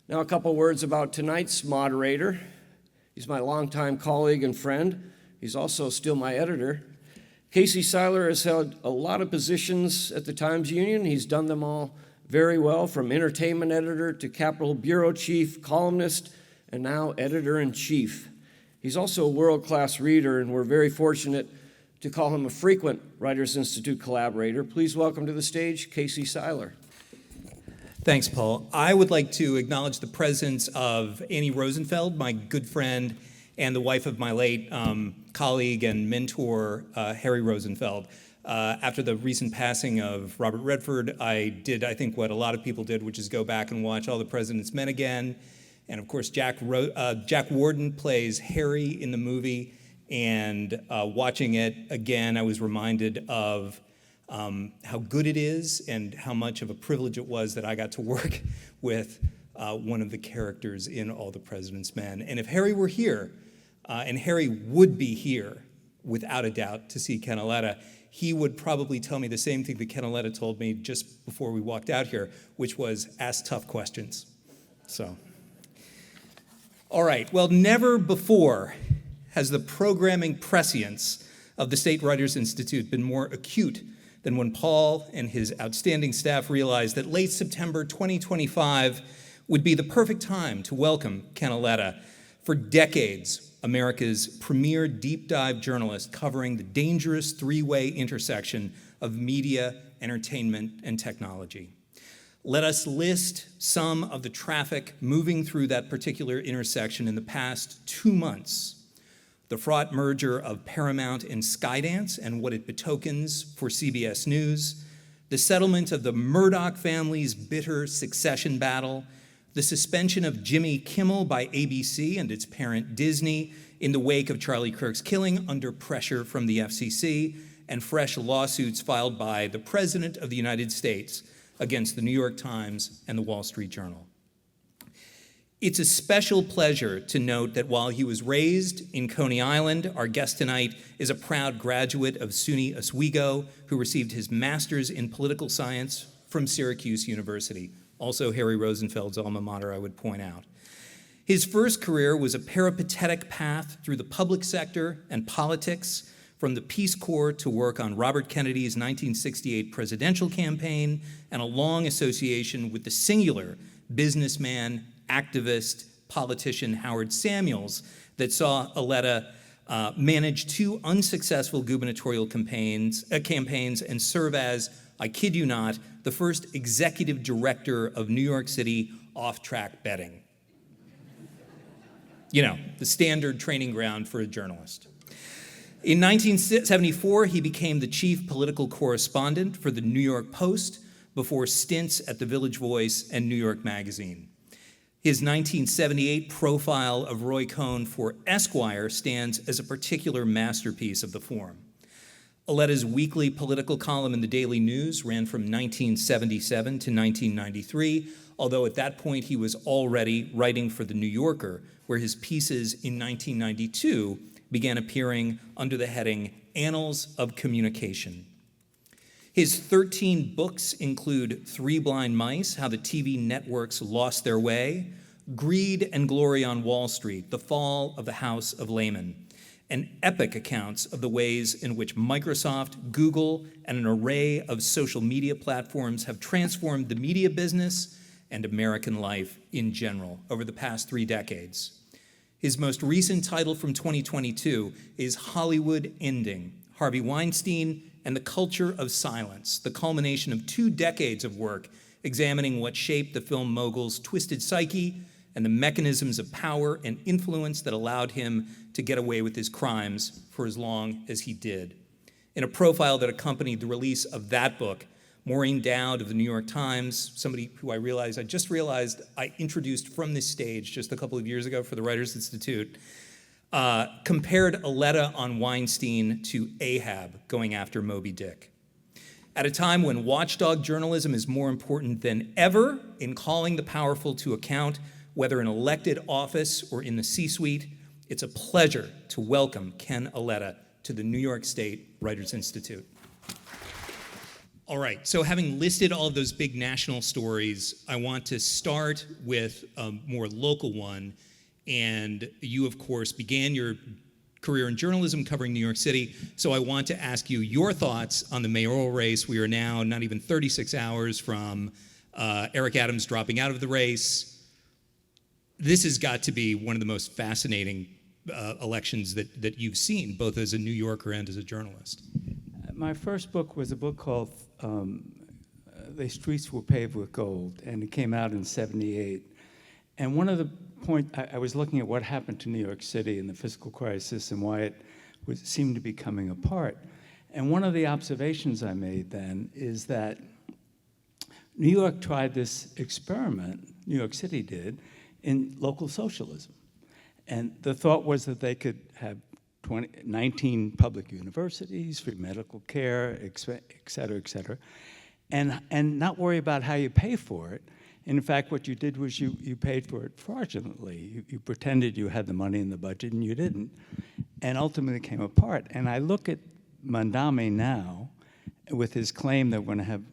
Now, a couple words about tonight's moderator. He's my longtime colleague and friend. He's also still my editor. Casey Seiler has held a lot of positions at the Times Union. He's done them all very well, from entertainment editor to Capitol Bureau chief, columnist, and now editor-in-chief. He's also a world-class reader, and we're very fortunate to call him a frequent Writers Institute collaborator. Please welcome to the stage Casey Seiler. Thanks, Paul. I would like to acknowledge the presence of Annie Rosenfeld, my good friend, and the wife of my late colleague and mentor, Harry Rosenfeld. After the recent passing of Robert Redford, I think, what a lot of people did, which is go back and watch All the President's Men again. And of course, Jack Warden plays Harry in the movie. And watching it again, I was reminded of how good it is and how much of a privilege it was that I got to work with one of the characters in All the President's Men. And if Harry were here, and Harry would be here, without a doubt, to see Ken Auletta, he would probably tell me the same thing that Ken Auletta told me just before we walked out here, which was ask tough questions. So, all right, well, never before has the programming prescience of the State Writers Institute been more acute than when Paul and his outstanding staff realized that late September 2025 would be the perfect time to welcome Ken Auletta. For decades, America's premier deep dive journalist covering the dangerous three-way intersection of media, entertainment, and technology. Let us list some of the traffic moving through that particular intersection in the past 2 months. The fraught merger of Paramount and Skydance and what it betokens for CBS News, the settlement of the Murdoch family's bitter succession battle, the suspension of Jimmy Kimmel by ABC and its parent Disney in the wake of Charlie Kirk's killing under pressure from the FCC, and fresh lawsuits filed by the President of the United States against the New York Times and the Wall Street Journal. It's a special pleasure to note that while he was raised in Coney Island, our guest tonight is a proud graduate of SUNY Oswego who received his master's in political science from Syracuse University, also Harry Rosenfeld's alma mater, I would point out. His first career was a peripatetic path through the public sector and politics, from the Peace Corps to work on Robert Kennedy's 1968 presidential campaign, and a long association with the singular businessman, activist, politician Howard Samuels that saw Auletta manage 2 unsuccessful gubernatorial campaigns and serve as, I kid you not, the first executive director of New York City off-track betting. You know, the standard training ground for a journalist. In 1974, he became the chief political correspondent for the New York Post before stints at the Village Voice and New York Magazine. His 1978 profile of Roy Cohn for Esquire stands as a particular masterpiece of the form. Auletta's weekly political column in the Daily News ran from 1977 to 1993, although at that point he was already writing for The New Yorker, where his pieces in 1992 began appearing under the heading Annals of Communication. His 13 books include Three Blind Mice, How the TV Networks Lost Their Way, Greed and Glory on Wall Street, The Fall of the House of Lehman, and epic accounts of the ways in which Microsoft, Google, and an array of social media platforms have transformed the media business and American life in general over the past 3 decades. His most recent title from 2022 is Hollywood Ending, Harvey Weinstein and the Culture of Silence, the culmination of 2 decades of work examining what shaped the film mogul's twisted psyche and the mechanisms of power and influence that allowed him to get away with his crimes for as long as he did. In a profile that accompanied the release of that book, Maureen Dowd of the New York Times, somebody who I just realized I introduced from this stage just a couple of years ago for the Writers Institute, compared Auletta on Weinstein to Ahab going after Moby Dick. At a time when watchdog journalism is more important than ever in calling the powerful to account, whether in elected office or in the C-suite, it's a pleasure to welcome Ken Auletta to the New York State Writers Institute. All right, so having listed all of those big national stories, I want to start with a more local one. And you, of course, began your career in journalism covering New York City. So I want to ask you your thoughts on the mayoral race. We are now not even 36 hours from Eric Adams dropping out of the race. This has got to be one of the most fascinating elections that you've seen, both as a New Yorker and as a journalist. My first book was a book called The Streets Were Paved with Gold, and it came out in '78. And one of the points, I was looking at what happened to New York City and the fiscal crisis and why it seemed to be coming apart. And one of the observations I made then is that New York tried this experiment, New York City did, in local socialism. And the thought was that they could have 19 public universities, free medical care, et cetera, and not worry about how you pay for it. And in fact, what you did was you paid for it fraudulently. You pretended you had the money in the budget, and you didn't. And ultimately came apart. And I look at Mandami now with his claim that we're going to have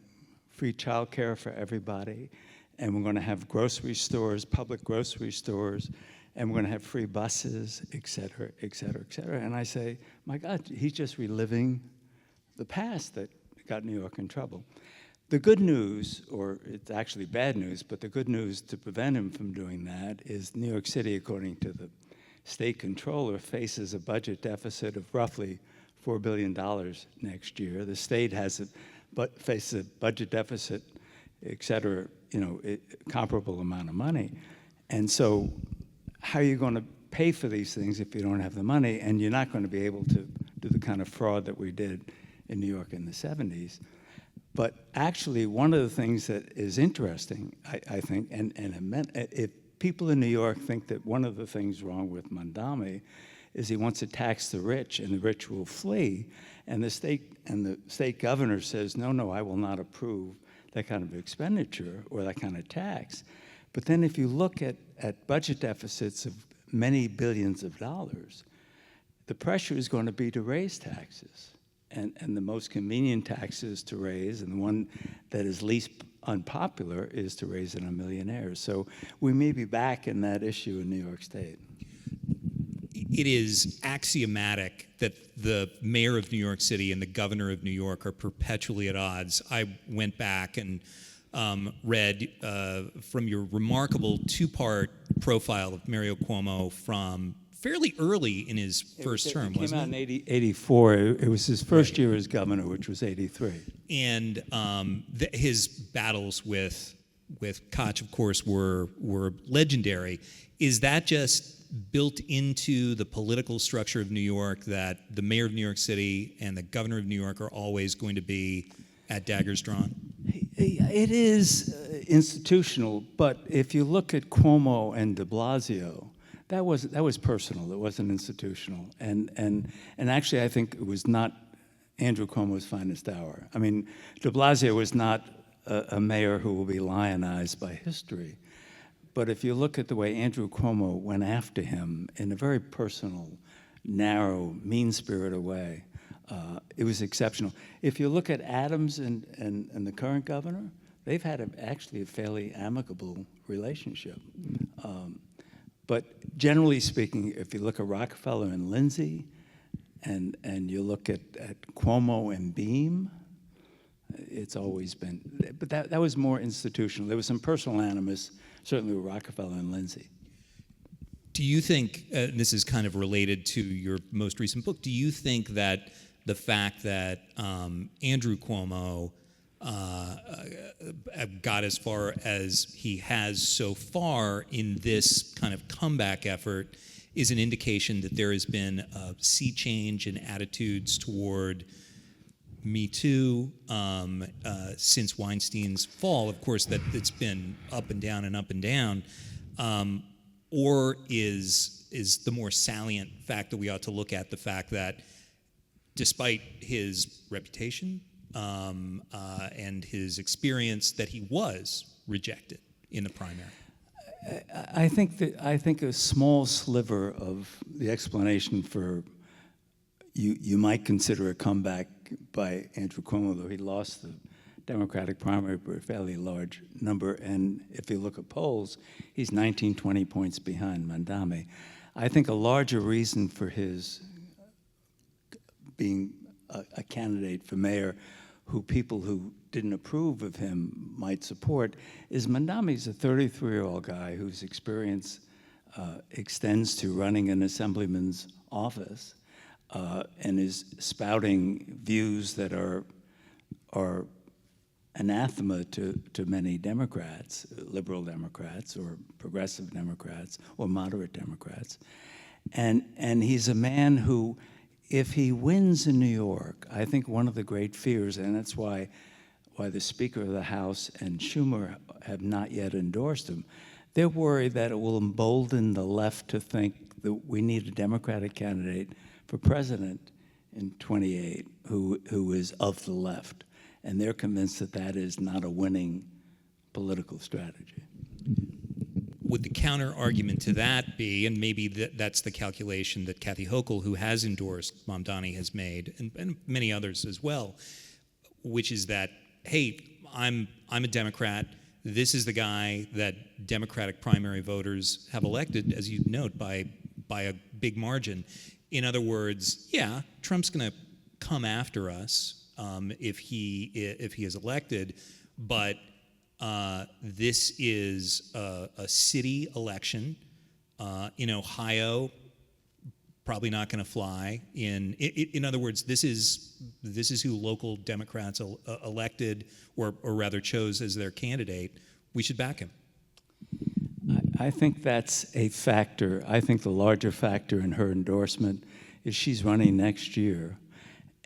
free child care for everybody, and we're going to have grocery stores, public grocery stores, and we're going to have free buses, et cetera, et cetera, et cetera. And I say, my God, he's just reliving the past that got New York in trouble. The good news, or it's actually bad news, but the good news to prevent him from doing that is New York City, according to the state controller, faces a budget deficit of roughly $4 billion next year. The state faces a budget deficit, et cetera, comparable amount of money. And so how are you going to pay for these things if you don't have the money? And you're not going to be able to do the kind of fraud that we did in New York in the 70s. But actually, one of the things that is interesting, I think, and if people in New York think that one of the things wrong with Mandami is he wants to tax the rich, and the rich will flee, and the state governor says, no, I will not approve that kind of expenditure or that kind of tax. But then if you look at budget deficits of many billions of dollars, the pressure is going to be to raise taxes. And the most convenient taxes to raise, and the one that is least unpopular, is to raise it on millionaires. So we may be back in that issue in New York State. It is axiomatic that the mayor of New York City and the governor of New York are perpetually at odds. I went back and read from your remarkable two-part profile of Mario Cuomo from fairly early in his first term, wasn't it? It came out in '84. It was his first year as governor, which was '83. And his battles with Koch, of course, were legendary. Is that just built into the political structure of New York that the mayor of New York City and the governor of New York are always going to be at daggers drawn? It is institutional, but if you look at Cuomo and de Blasio, that was personal. It wasn't institutional, and actually, I think it was not Andrew Cuomo's finest hour. I mean, de Blasio was not a mayor who will be lionized by history, but if you look at the way Andrew Cuomo went after him in a very personal, narrow, mean-spirited way, it was exceptional. If you look at Adams and the current governor, they've had actually a fairly amicable relationship. But generally speaking, if you look at Rockefeller and Lindsay, and you look at Cuomo and Beam, it's always been, but that was more institutional. There was some personal animus, certainly with Rockefeller and Lindsay. Do you think, this is kind of related to your most recent book, do you think that the fact that Andrew Cuomo got as far as he has so far in this kind of comeback effort is an indication that there has been a sea change in attitudes toward Me Too since Weinstein's fall? Of course, that it's been up and down and up and down. Or is the more salient fact that we ought to look at the fact that despite his reputation and his experience, that he was rejected in the primary? I think a small sliver of the explanation for you might consider a comeback by Andrew Cuomo, though he lost the Democratic primary by a fairly large number. And if you look at polls, he's 19, 20 points behind Mandami. I think a larger reason for his being a candidate for mayor who people who didn't approve of him might support is Mandami's a 33-year-old guy whose experience extends to running an assemblyman's office and is spouting views that are anathema to many Democrats, liberal Democrats or progressive Democrats or moderate Democrats. And he's a man who, if he wins in New York, I think one of the great fears, and that's why the Speaker of the House and Schumer have not yet endorsed him, they're worried that it will embolden the left to think that we need a Democratic candidate for president in 28 who is of the left. And they're convinced that that is not a winning political strategy. Would the counter argument to that be, and maybe that's the calculation that Kathy Hochul, who has endorsed Mamdani, has made, and many others as well, which is that, hey, I'm a Democrat. This is the guy that Democratic primary voters have elected, as you note, by a big margin. In other words, yeah, Trump's going to come after us if he is elected, but this is a city election in Ohio. Probably not going to fly. In other words, this is who local Democrats elected, or rather chose as their candidate. We should back him. I think that's a factor. I think the larger factor in her endorsement is she's running next year.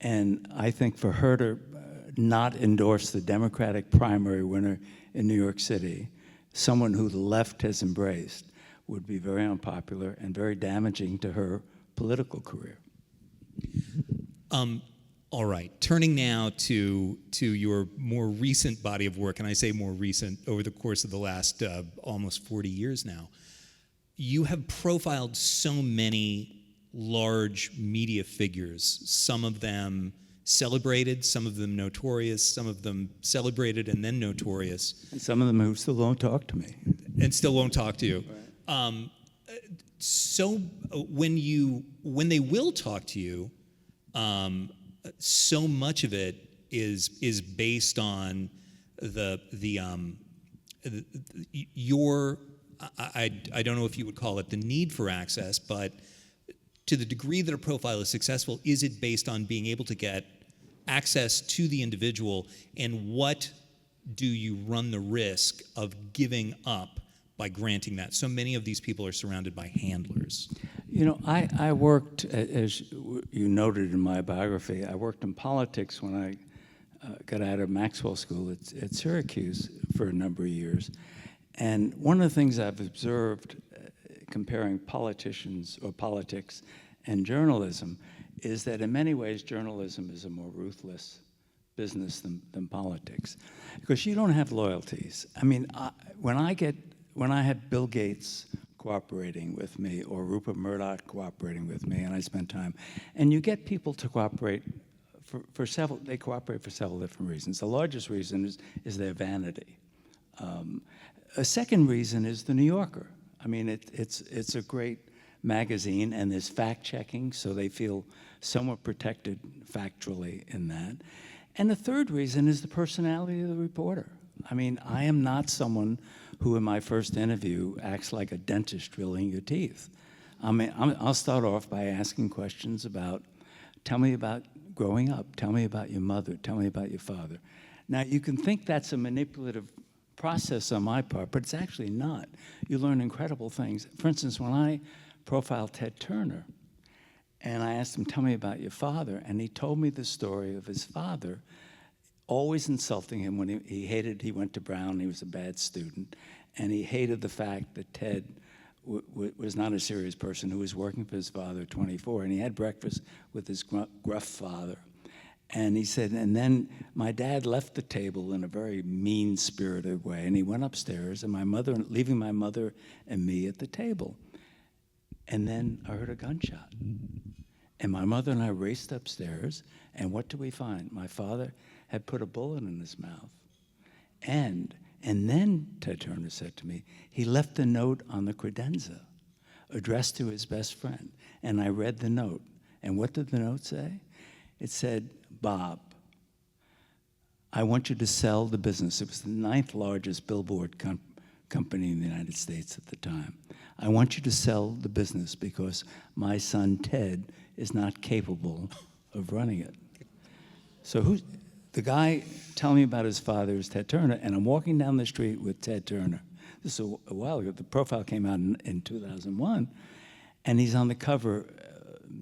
And I think for her to not endorse the Democratic primary winner in New York City, someone who the left has embraced, would be very unpopular and very damaging to her political career. All right, turning now to your more recent body of work, and I say more recent, over the course of the last almost 40 years now, you have profiled so many large media figures, some of them celebrated, some of them notorious, some of them celebrated and then notorious. And some of them who still won't talk to me. And still won't talk to you. Right. So when they will talk to you, so much of it is based on your I don't know if you would call it the need for access, but to the degree that a profile is successful, is it based on being able to get access to the individual, and what do you run the risk of giving up by granting that? So many of these people are surrounded by handlers. You know, I worked, as you noted in my biography, I worked in politics when I got out of Maxwell School at Syracuse for a number of years. And one of the things I've observed comparing politicians or politics and journalism is that in many ways journalism is a more ruthless business than politics, because you don't have loyalties. I mean, when I had Bill Gates cooperating with me or Rupert Murdoch cooperating with me, and I spent time, and you get people to cooperate for several, they cooperate for several different reasons. The largest reason is their vanity. A second reason is the New Yorker. I mean, it's a great magazine, and there's fact-checking, so they feel somewhat protected factually in that. And the third reason is the personality of the reporter. I mean, I am not someone who in my first interview acts like a dentist drilling your teeth. I mean, I'll start off by asking questions about, tell me about growing up, tell me about your mother, tell me about your father. Now, you can think that's a manipulative process on my part, but it's actually not. You learn incredible things. For instance, when I profiled Ted Turner, and I asked him, tell me about your father, and he told me the story of his father always insulting him when he went to Brown, he was a bad student, and he hated the fact that Ted was not a serious person who was working for his father at 24, and he had breakfast with his gruff father. And he said, and then my dad left the table in a very mean-spirited way, and he went upstairs, and leaving my mother and me at the table. And then I heard a gunshot. And my mother and I raced upstairs, and what do we find? My father had put a bullet in his mouth. And then, Ted Turner said to me, he left a note on the credenza addressed to his best friend. And I read the note. And what did the note say? It said, Bob, I want you to sell the business. It was the 9th largest billboard company in the United States at the time. I want you to sell the business because my son Ted is not capable of running it. So the guy telling me about his father is Ted Turner, and I'm walking down the street with Ted Turner. This is a while ago. The profile came out in 2001, and he's on the cover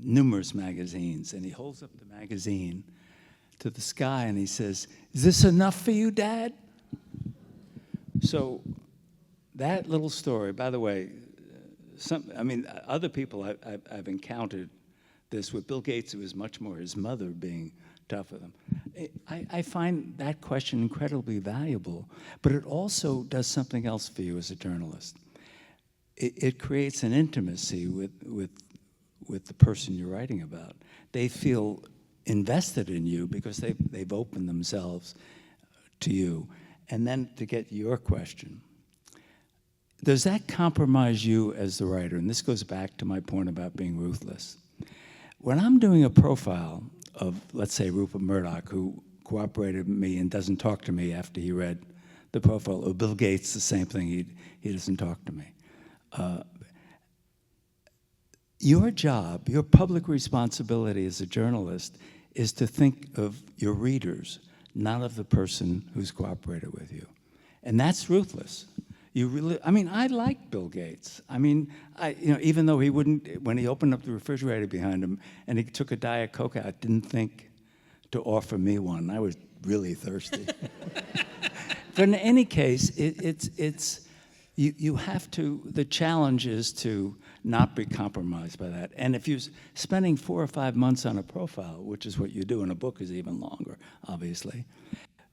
numerous magazines, and he holds up the magazine to the sky, and he says, "Is this enough for you, Dad?" So that little story, by the way, other people I've encountered this with. Bill Gates, it was much more his mother being tough with him. I find that question incredibly valuable, but it also does something else for you as a journalist. It creates an intimacy with the person you're writing about. They feel invested in you because they've opened themselves to you. And then to get your question, does that compromise you as the writer? And this goes back to my point about being ruthless. When I'm doing a profile of, let's say, Rupert Murdoch, who cooperated with me and doesn't talk to me after he read the profile, or Bill Gates, the same thing, he doesn't talk to me. Your job, your public responsibility as a journalist is to think of your readers, not of the person who's cooperated with you. And that's ruthless. I like Bill Gates. Even though he wouldn't, when he opened up the refrigerator behind him and he took a Diet Coke out, didn't think to offer me one. I was really thirsty. But in any case, you have to, the challenge is to not be compromised by that. And if you're spending 4 or 5 months on a profile, which is what you do, and a book is even longer, obviously,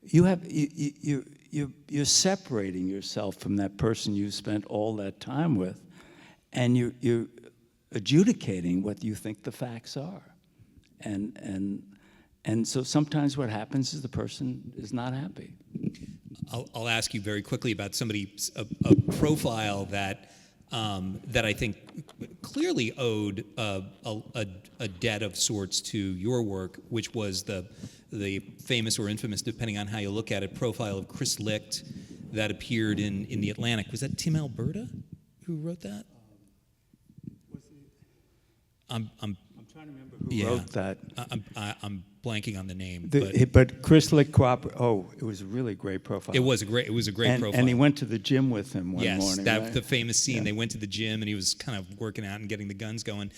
you're separating yourself from that person you spent all that time with, and you're adjudicating what you think the facts are. And so sometimes what happens is the person is not happy. I'll ask you very quickly about a profile that I think clearly owed a debt of sorts to your work, which was the famous or infamous, depending on how you look at it, profile of Chris Licht that appeared in The Atlantic. Was that Tim Alberta who wrote that? I'm trying to remember who wrote that. I'm blanking on the name. But Chris Licht it was a really great profile. It was a great profile. And he went to the gym with him one morning. Yes, right? the famous scene. Yeah. They went to the gym and he was kind of working out and getting the guns going.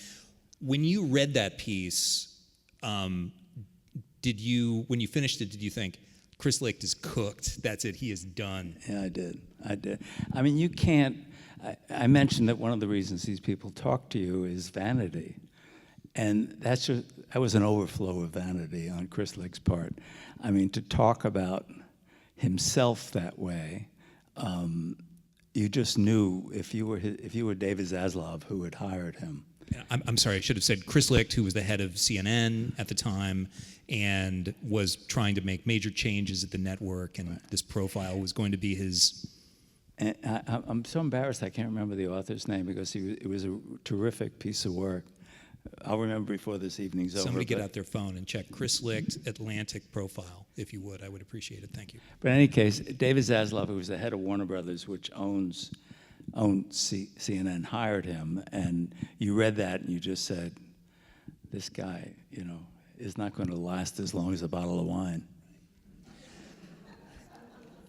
When you read that piece, when you finished it, did you think, Chris Licht is cooked, that's it, he is done? Yeah, I did. I mean, you can't, I mentioned that one of the reasons these people talk to you is vanity. And that was an overflow of vanity on Chris Licht's part. I mean, to talk about himself that way, you just knew if you were David Zaslav who had hired him. I'm sorry, I should have said Chris Licht, who was the head of CNN at the time and was trying to make major changes at the network, and this profile was going to be his. And I'm so embarrassed I can't remember the author's name because it was a terrific piece of work. I'll remember before this evening's over. Somebody get out their phone and check Chris Licht Atlantic profile, if you would. I would appreciate it. Thank you. But in any case, David Zaslav, who was the head of Warner Brothers, which owned CNN, hired him, and you read that and you just said, this guy, is not going to last as long as a bottle of wine.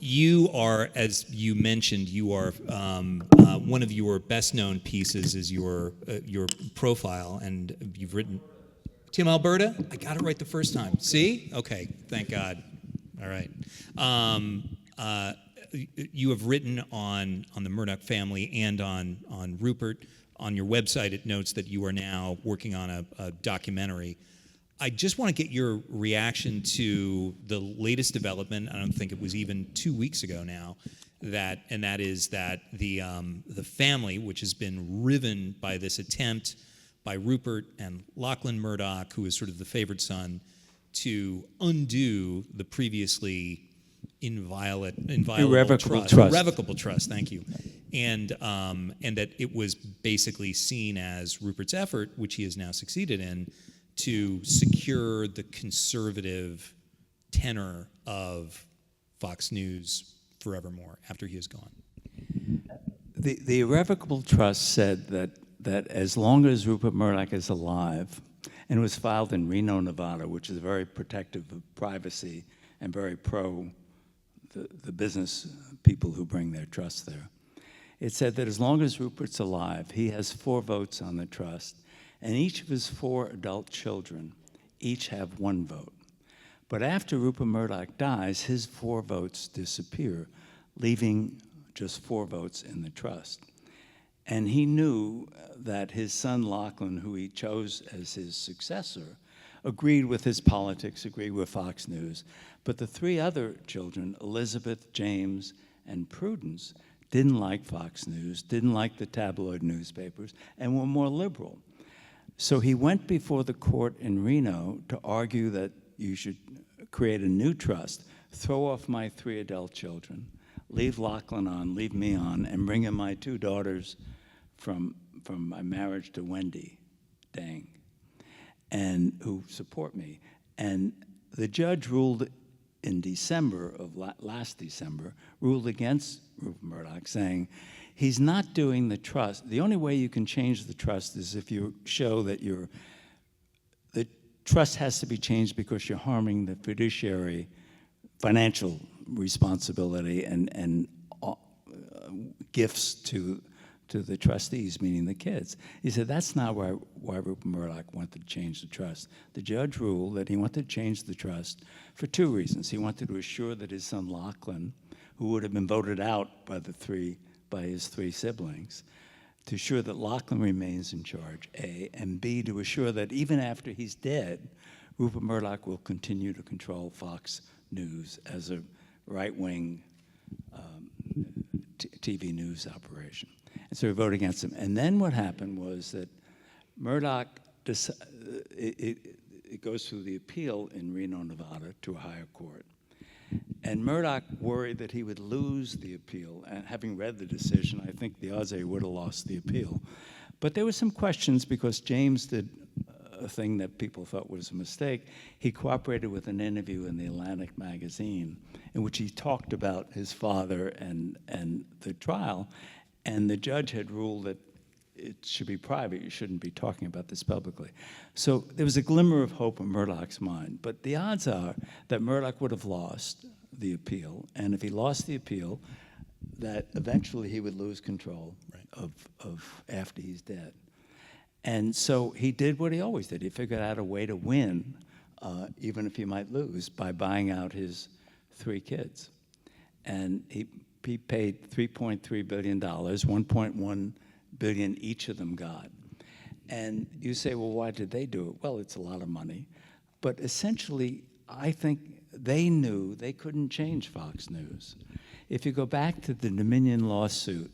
You are, as you mentioned, one of your best-known pieces is your profile, and you've written Tim Alberta. I got it right the first time. See? Okay, thank God. All right. You have written on the Murdoch family and on Rupert. On your website, it notes that you are now working on a documentary. I just want to get your reaction to the latest development. I don't think it was even 2 weeks ago now, that is that the family, which has been riven by this attempt by Rupert and Lachlan Murdoch, who is sort of the favored son, to undo the previously inviolable Irrevocable trust. trust. Irrevocable trust, thank you. And that it was basically seen as Rupert's effort, which he has now succeeded in, to secure the conservative tenor of Fox News forevermore after he is gone. The irrevocable trust said that as long as Rupert Murdoch is alive, and it was filed in Reno, Nevada, which is very protective of privacy and very pro the business people who bring their trust there. It said that as long as Rupert's alive, he has 4 votes on the trust, and each of his 4 adult children each have 1 vote. But after Rupert Murdoch dies, his 4 votes disappear, leaving just 4 votes in the trust. And he knew that his son Lachlan, who he chose as his successor, agreed with his politics, agreed with Fox News. But the 3 other children, Elizabeth, James, and Prudence, didn't like Fox News, didn't like the tabloid newspapers, and were more liberal. So he went before the court in Reno to argue that you should create a new trust, throw off my 3 adult children, leave Lachlan on, leave me on, and bring in my 2 daughters from my marriage to Wendy Dang, and who support me. And the judge ruled in December of last December, ruled against Rupert Murdoch, saying he's not doing the trust. The only way you can change the trust is if you show that the trust has to be changed because you're harming the fiduciary financial responsibility and gifts to the trustees, meaning the kids. He said that's not why Rupert Murdoch wanted to change the trust. The judge ruled that he wanted to change the trust for 2 reasons. He wanted to assure that his son Lachlan, who would have been voted out by his 3 siblings, to assure that Lachlan remains in charge, A, and B, to assure that even after he's dead, Rupert Murdoch will continue to control Fox News as a right-wing TV news operation. And so he voted against him. And then what happened was that Murdoch, it goes through the appeal in Reno, Nevada, to a higher court. And Murdoch worried that he would lose the appeal. And having read the decision, I think the odds are he would have lost the appeal. But there were some questions because James did a thing that people thought was a mistake. He cooperated with an interview in the Atlantic magazine in which he talked about his father and the trial. And the judge had ruled that it should be private. You shouldn't be talking about this publicly. So there was a glimmer of hope in Murdoch's mind. But the odds are that Murdoch would have lost the appeal. And if he lost the appeal, that eventually he would lose control of after he's dead. And so he did what he always did. He figured out a way to win, even if he might lose, by buying out his 3 kids. And he paid $3.3 billion, $1.1 billion each of them got. And you say, well, why did they do it? Well, it's a lot of money. But essentially, I think they knew they couldn't change Fox News. If you go back to the Dominion lawsuit,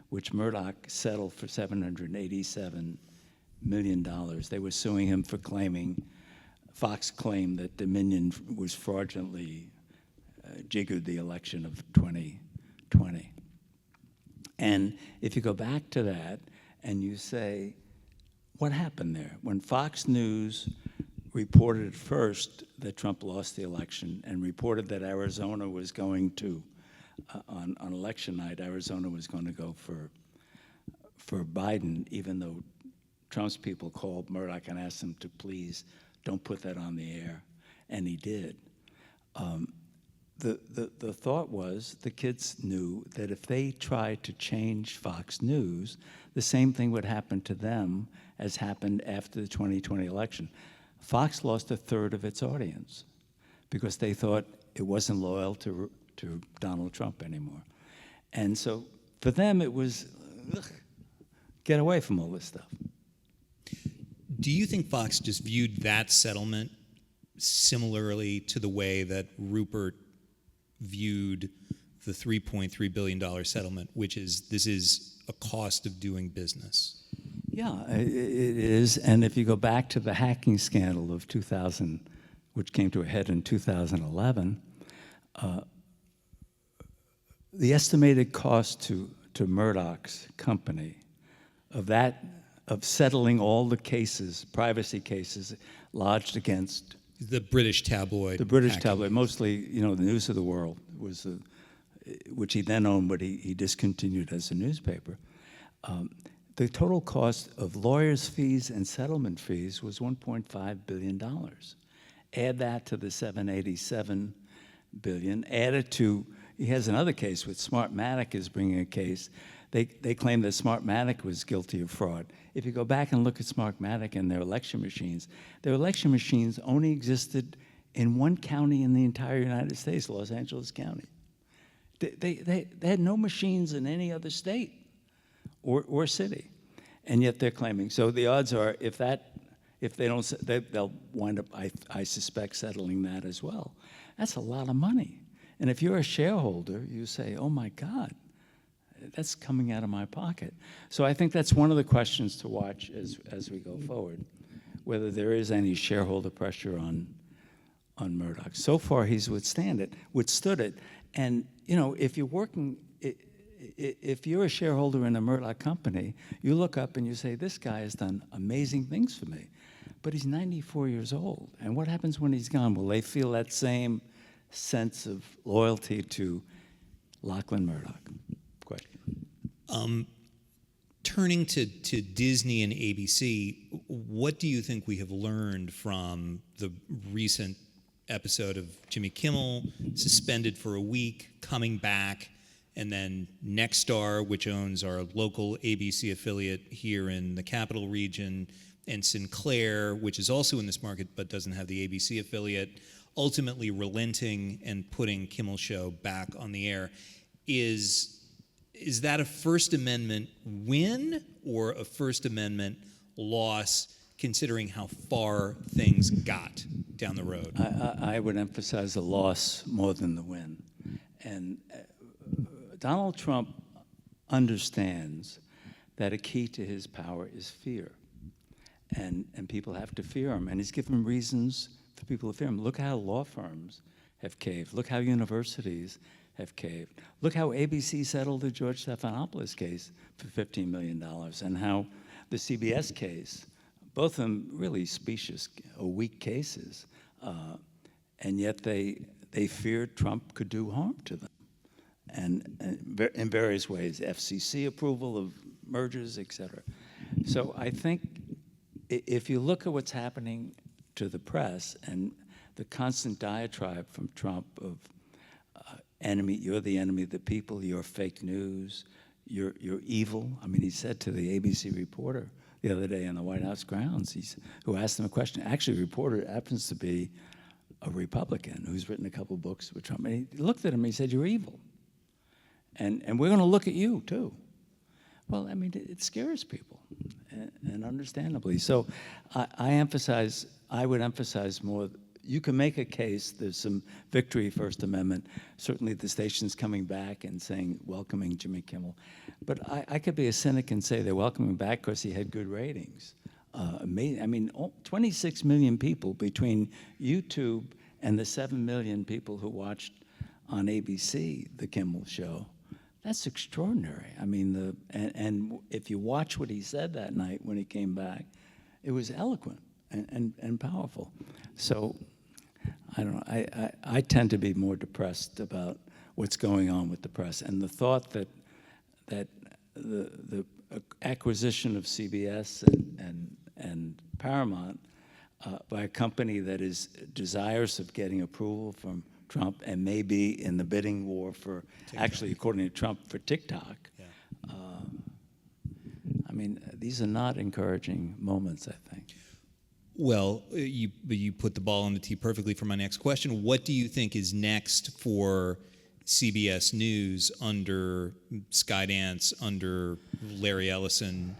which Murdoch settled for $787 million, they were suing him for Fox claimed that Dominion was fraudulently jiggered the election of 2020. And if you go back to that and you say, what happened there? When Fox News reported first that Trump lost the election and reported that Arizona was going to, on election night, Arizona was going to go for Biden, even though Trump's people called Murdoch and asked him to please don't put that on the air, and he did. The thought was the kids knew that if they tried to change Fox News, the same thing would happen to them as happened after the 2020 election. Fox lost a third of its audience because they thought it wasn't loyal to Donald Trump anymore. And so for them, it was, get away from all this stuff. Do you think Fox just viewed that settlement similarly to the way that Rupert viewed the $3.3 billion settlement, which is this is a cost of doing business? Yeah, it is. And if you go back to the hacking scandal of 2000, which came to a head in 2011, the estimated cost to Murdoch's company of settling all the cases, privacy cases, lodged against The British tabloid. the British hacking. tabloid, mostly, the News of the World, was which he then owned, but he discontinued as a newspaper. The total cost of lawyers' fees and settlement fees was $1.5 billion. Add that to the $787 billion. Add it to, he has another case with Smartmatic is bringing a case. They claim that Smartmatic was guilty of fraud. If you go back and look at Smartmatic and their election machines only existed in one county in the entire United States, Los Angeles County. They had no machines in any other state or city, and yet they're claiming. So the odds are, if they don't, they'll wind up, I suspect, settling that as well. That's a lot of money. And if you're a shareholder, you say, oh my God, that's coming out of my pocket. So I think that's one of the questions to watch as we go forward, whether there is any shareholder pressure on Murdoch. So far, he's withstood it. And if you're working, if you're a shareholder in a Murdoch company, you look up and you say, this guy has done amazing things for me. But he's 94 years old. And what happens when he's gone? Will they feel that same sense of loyalty to Lachlan Murdoch? Question. Turning to Disney and ABC, what do you think we have learned from the recent episode of Jimmy Kimmel, suspended for a week, coming back, and then Nexstar, which owns our local ABC affiliate here in the Capital Region, and Sinclair, which is also in this market but doesn't have the ABC affiliate, ultimately relenting and putting Kimmel Show back on the air? Is that a First Amendment win or a First Amendment loss, considering how far things got down the road? I would emphasize the loss more than the win. And Donald Trump understands that a key to his power is fear. And people have to fear him. And he's given reasons for people to fear him. Look how law firms have caved. Look how universities have caved. Look how ABC settled the George Stephanopoulos case for $15 million, and how the CBS case, both of them really specious or weak cases, and yet they feared Trump could do harm to them. And in various ways, FCC approval of mergers, et cetera. So I think if you look at what's happening to the press and the constant diatribe from Trump of enemy, you're the enemy of the people, you're fake news, you're evil. I mean, he said to the ABC reporter the other day on the White House grounds, who asked him a question. Actually, the reporter happens to be a Republican who's written a couple books with Trump. And he looked at him and he said, you're evil. And we're going to look at you, too. Well, I mean, it scares people, and understandably. So I would emphasize more, you can make a case, there's some victory, First Amendment. Certainly the station's coming back and saying, welcoming Jimmy Kimmel. But I could be a cynic and say they're welcoming back because he had good ratings. Amazing. I mean, 26 million people between YouTube and the 7 million people who watched on ABC, The Kimmel Show. That's extraordinary. I mean, and if you watch what he said that night when he came back, it was eloquent and powerful. So, I don't know. I tend to be more depressed about what's going on with the press, and the thought that the acquisition of CBS and Paramount by a company that is desirous of getting approval from Trump and maybe in the bidding war for, TikTok. Actually, according to Trump, for TikTok. Yeah. I mean, these are not encouraging moments, I think. Well, you put the ball on the tee perfectly for my next question. What do you think is next for CBS News under Skydance, under Larry Ellison?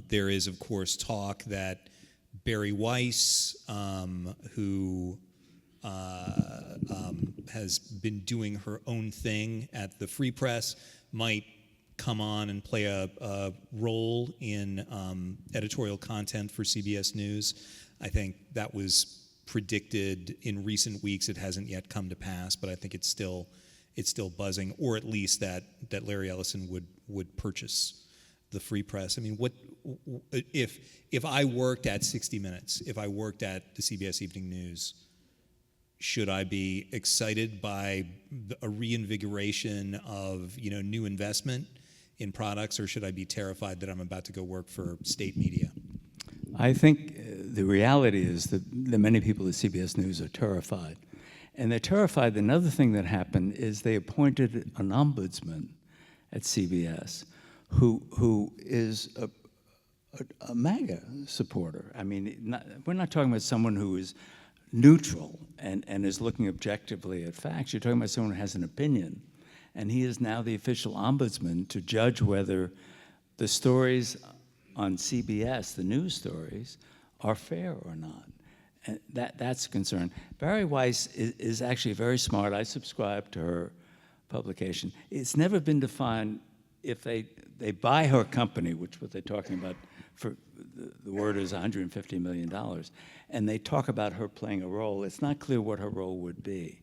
There is, of course, talk that Barry Weiss, who has been doing her own thing at the Free Press, might come on and play a role in editorial content for CBS News. I think that was predicted in recent weeks. It hasn't yet come to pass, but I think it's still buzzing, or at least that Larry Ellison would purchase the Free Press. I mean, what if I worked at 60 Minutes, if I worked at the CBS Evening News, should I be excited by a reinvigoration of new investment in products, or should I be terrified that I'm about to go work for state media? I think the reality is that many people at CBS News are terrified. And they're terrified. Another thing that happened is they appointed an ombudsman at CBS who is a MAGA supporter. I mean, we're not talking about someone who is neutral and is looking objectively at facts. You're talking about someone who has an opinion. And he is now the official ombudsman to judge whether the stories on CBS, the news stories, are fair or not. And that's a concern. Barry Weiss is actually very smart. I subscribe to her publication. It's never been defined if they buy her company, which what they're talking about, for the word is $150 million, and they talk about her playing a role. It's not clear what her role would be.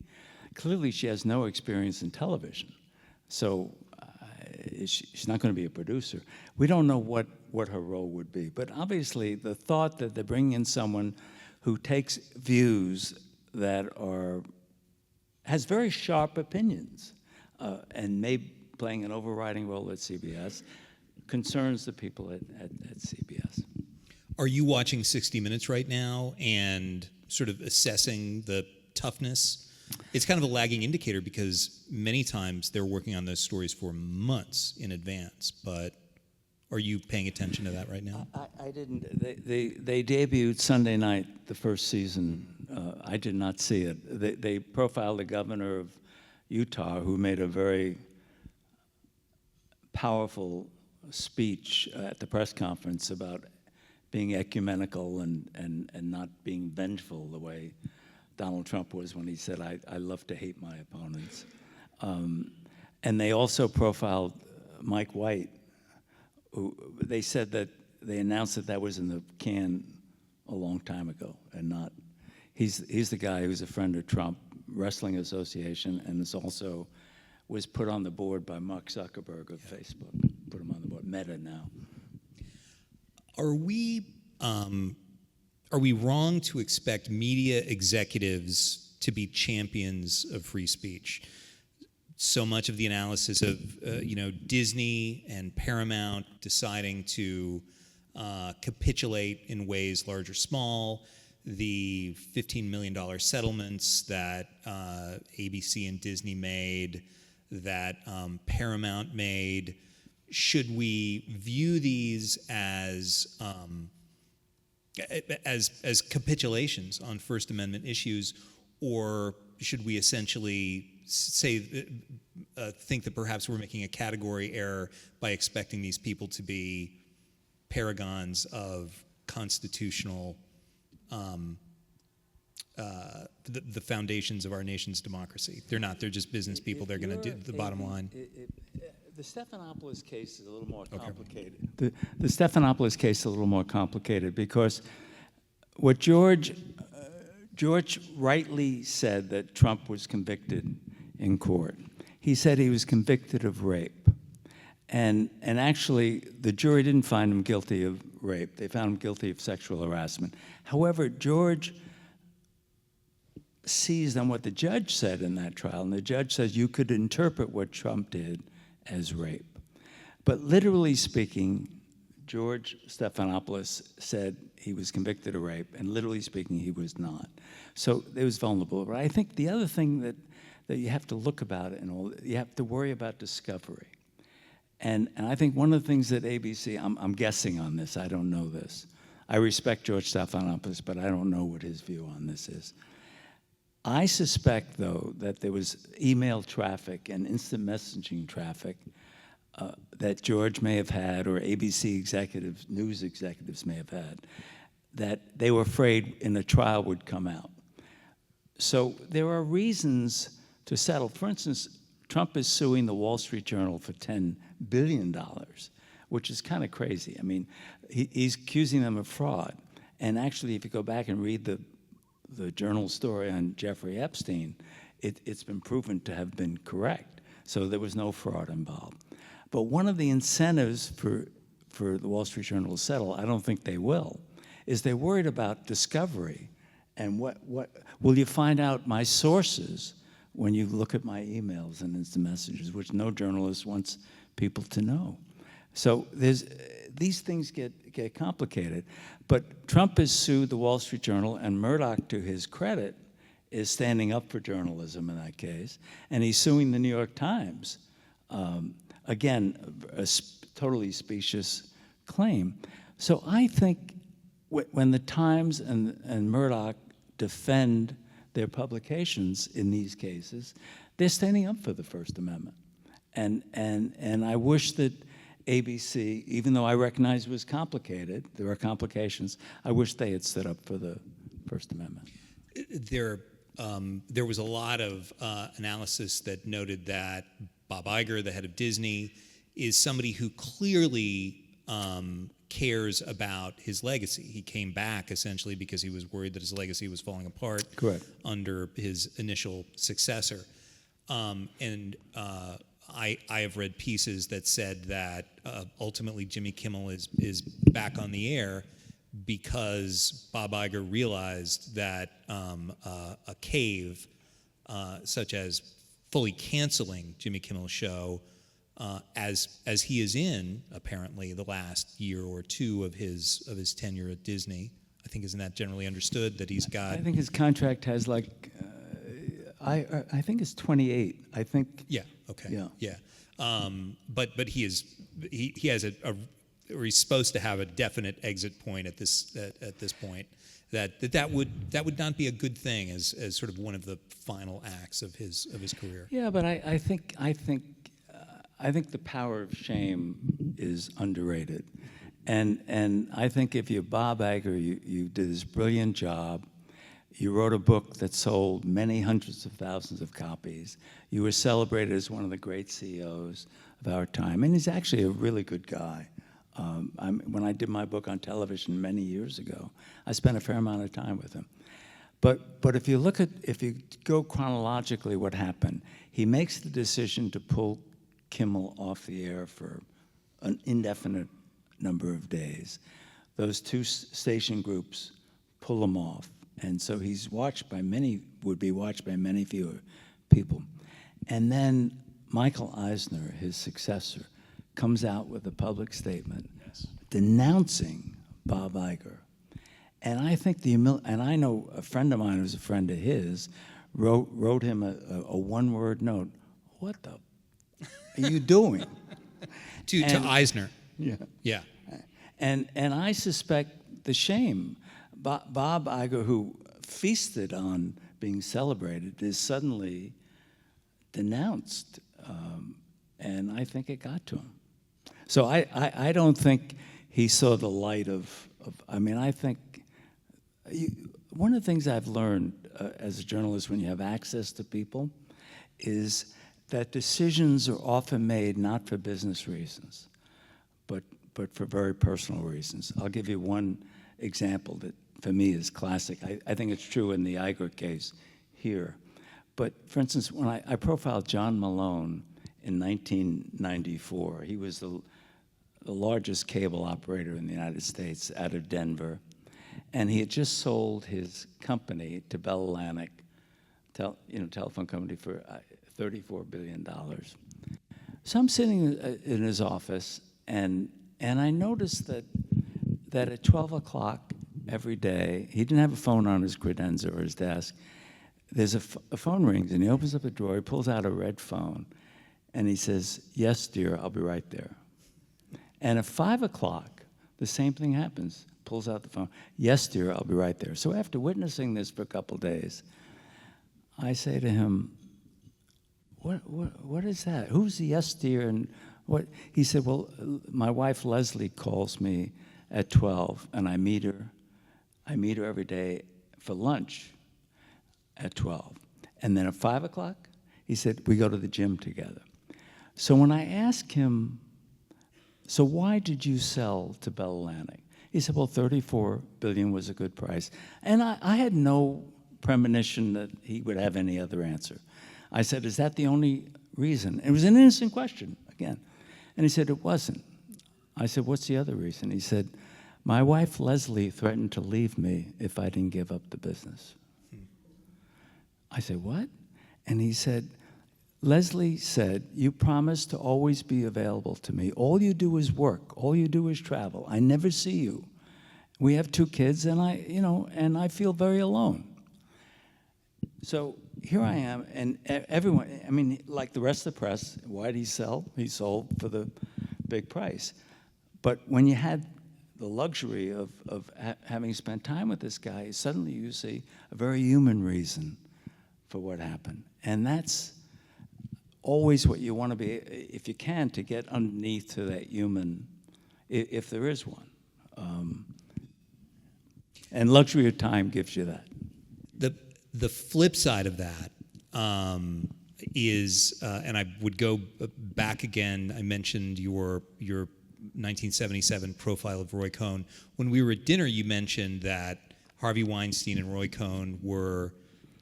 Clearly, she has no experience in television, so she's not going to be a producer. We don't know what her role would be, but obviously the thought that they're bringing in someone who takes views that has very sharp opinions and may playing an overriding role at CBS concerns the people at CBS. Are you watching 60 Minutes right now and sort of assessing the toughness? It's kind of a lagging indicator because many times they're working on those stories for months in advance, but are you paying attention to that right now? I didn't. They debuted Sunday night, the first season. I did not see it. They profiled the governor of Utah, who made a very powerful speech at the press conference about being ecumenical and not being vengeful the way Donald Trump was when he said, I love to hate my opponents. And they also profiled Mike White, who they said that they announced that was in the can a long time ago, and not. He's the guy who's a friend of Trump, Wrestling Association, and was put on the board by Mark Zuckerberg of Facebook. Put him on the board, Meta now. Are we wrong to expect media executives to be champions of free speech? So much of the analysis of Disney and Paramount deciding to capitulate in ways large or small, the $15 million settlements that ABC and Disney made, that Paramount made. Should we view these as capitulations on First Amendment issues, or should we essentially think that perhaps we're making a category error by expecting these people to be paragons of constitutional, the foundations of our nation's democracy? They're not. They're just business people. They're going to do the bottom line. The Stephanopoulos case is a little more complicated. Okay. The Stephanopoulos case is a little more complicated because what George rightly said that Trump was convicted in court. He said he was convicted of rape. And actually, the jury didn't find him guilty of rape. They found him guilty of sexual harassment. However, George seized on what the judge said in that trial, and the judge says you could interpret what Trump did as rape. But literally speaking, George Stephanopoulos said he was convicted of rape, and literally speaking, he was not. So it was vulnerable. But I think the other thing that you have to look about it and all, you have to worry about discovery. And I think one of the things that ABC, I'm guessing on this, I don't know this. I respect George Stephanopoulos, but I don't know what his view on this is. I suspect, though, that there was email traffic and instant messaging traffic that George may have had, or ABC executives, news executives may have had, that they were afraid in the trial would come out. So there are reasons to settle. For instance, Trump is suing the Wall Street Journal for $10 billion, which is kind of crazy. I mean, he's accusing them of fraud. And actually, if you go back and read the the Journal story on Jeffrey Epstein, it's been proven to have been correct. So there was no fraud involved. But one of the incentives for the Wall Street Journal to settle, I don't think they will, is they're worried about discovery. And what will you find out my sources when you look at my emails and instant messages, which no journalist wants people to know. So these things get complicated. But Trump has sued the Wall Street Journal, and Murdoch, to his credit, is standing up for journalism in that case. And he's suing the New York Times. Again, a totally specious claim. So I think when the Times and Murdoch defend their publications in these cases, they're standing up for the First Amendment. And I wish that ABC, even though I recognize it was complicated, there are complications, I wish they had stood up for the First Amendment. There was a lot of analysis that noted that Bob Iger, the head of Disney, is somebody who clearly cares about his legacy. He came back essentially because he was worried that his legacy was falling apart. Correct. Under his initial successor. I have read pieces that said that ultimately Jimmy Kimmel is back on the air because Bob Iger realized that a cave, such as fully canceling Jimmy Kimmel's show, as he is in apparently the last year or two of his tenure at Disney. I think, isn't that generally understood that he's got? I think his contract has like, I think it's 28. I think. Yeah. Okay. Yeah. But he has or he's supposed to have a definite exit point at this point. That would not be a good thing as sort of one of the final acts of his career. Yeah, but I think the power of shame is underrated, and I think if you're Bob Iger, you did this brilliant job. You wrote a book that sold many hundreds of thousands of copies. You were celebrated as one of the great CEOs of our time, and he's actually a really good guy. When I did my book on television many years ago, I spent a fair amount of time with him. But if you go chronologically, what happened? He makes the decision to pull Kimmel off the air for an indefinite number of days. Those two station groups pull him off. And so he's would be watched by many fewer people. And then Michael Eisner, his successor, comes out with a public statement denouncing Bob Iger. And I think and I know a friend of mine who's a friend of his wrote him a one-word note. What the are you doing? to Eisner. Yeah. Yeah. And I suspect the shame. Bob Iger, who feasted on being celebrated, is suddenly denounced, and I think it got to him. So I don't think he saw the light of I think one of the things I've learned as a journalist when you have access to people is that decisions are often made not for business reasons, but for very personal reasons. I'll give you one example that for me is classic. I think it's true in the Iger case here. But for instance, when I profiled John Malone in 1994, he was the largest cable operator in the United States out of Denver. And he had just sold his company to Bell Atlantic, telephone company, for $34 billion. So I'm sitting in his office, and I noticed that at 12 o'clock every day, he didn't have a phone on his credenza or his desk. There's a phone rings, and he opens up a drawer, he pulls out a red phone, and he says, "Yes, dear, I'll be right there." And at 5 o'clock, the same thing happens. Pulls out the phone, "Yes, dear, I'll be right there." So after witnessing this for a couple days, I say to him, What is that? Who's the yes, dear? And what? He said, "Well, my wife Leslie calls me at 12, and I meet her every day for lunch at 12. And then at 5 o'clock," he said, "we go to the gym together." So when I asked him, "So why did you sell to Bell Atlantic?" He said, "Well, $34 billion was a good price." And I had no premonition that he would have any other answer. I said, is that the only reason? It was an innocent question, again. And he said, it wasn't. I said, what's the other reason? He said, my wife, Leslie, threatened to leave me if I didn't give up the business. I said, what? And he said, Leslie said, you promised to always be available to me. All you do is work. All you do is travel. I never see you. We have 2 kids, and I feel very alone. So here I am, and everyone, I mean, like the rest of the press, why did he sell? He sold for the big price. But when you had the luxury of having spent time with this guy, suddenly you see a very human reason for what happened. And that's always what you want to be, if you can, to get underneath to that human, if there is one. And luxury of time gives you that. The flip side of that is, and I would go back again, I mentioned your 1977 profile of Roy Cohn. When we were at dinner, you mentioned that Harvey Weinstein and Roy Cohn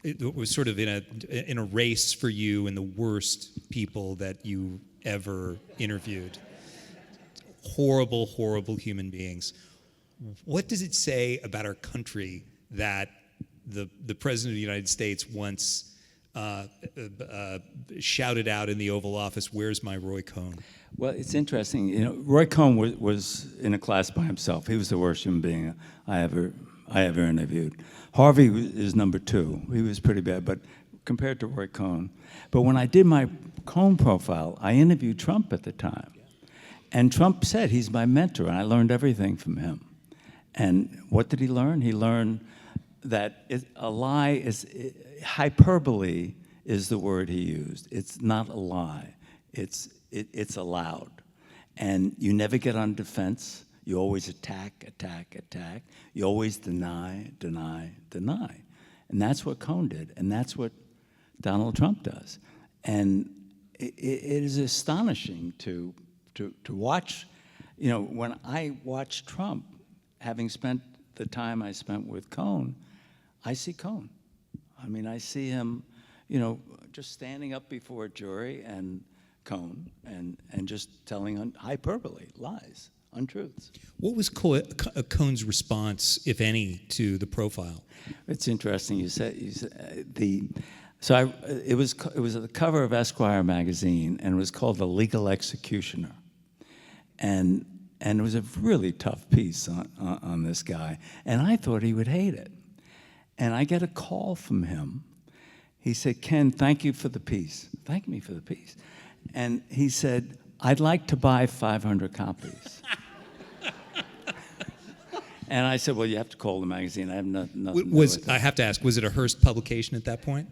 it was sort of in a race for you and the worst people that you ever interviewed. Horrible, horrible human beings. What does it say about our country that the President of the United States once shouted out in the Oval Office, "Where's my Roy Cohn?" Well, it's interesting. Roy Cohn was in a class by himself. He was the worst human being I ever interviewed. Harvey is number 2. He was pretty bad, but compared to Roy Cohn. But when I did my Cohn profile, I interviewed Trump at the time. And Trump said he's my mentor, and I learned everything from him. And what did he learn? He learned that a lie is, hyperbole is the word he used. It's not a lie. It's allowed. And you never get on defense. You always attack, attack, attack. You always deny, deny, deny. And that's what Cohn did, and that's what Donald Trump does. And it is astonishing to watch. When I watch Trump, having spent the time I spent with Cohn, I see Cohn. I mean, I see him, just standing up before a jury and Cohn and just telling hyperbole, lies, untruths. What was Cohn's response, if any, to the profile? It's interesting. You said it was at the cover of Esquire magazine, and it was called The Legal Executioner, and it was a really tough piece on this guy, and I thought he would hate it. And I get a call from him. He said, "Ken, thank you for the piece." Thank me for the piece. And he said, "I'd like to buy 500 copies." And I said, "Well, you have to call the magazine. I have nothing." I have to ask, was it a Hearst publication at that point?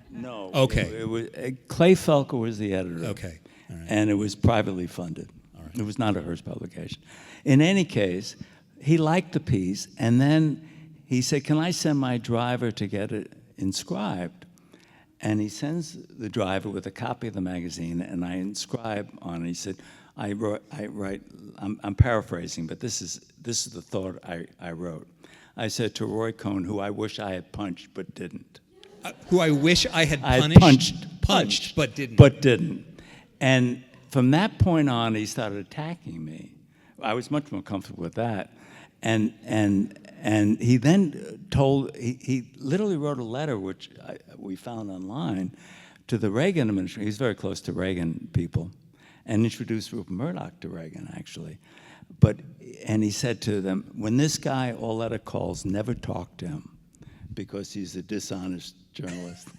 No. Okay. It was, Clay Felker was the editor. Okay. All right. And it was privately funded. All right. It was not a Hearst publication. In any case, he liked the piece, and then he said, "Can I send my driver to get it inscribed?" And he sends the driver with a copy of the magazine, and I inscribe on it. He said, I write, I'm paraphrasing, but this is the thought I wrote. I said to Roy Cohn, who I wish I had punched but didn't. Who I wish I had punched but didn't. But didn't. And from that point on, he started attacking me. I was much more comfortable with that. And he then he literally wrote a letter, which we found online, to the Reagan administration. He's very close to Reagan people, and introduced Rupert Murdoch to Reagan, actually. And he said to them, when this guy Auletta calls, never talk to him, because he's a dishonest journalist.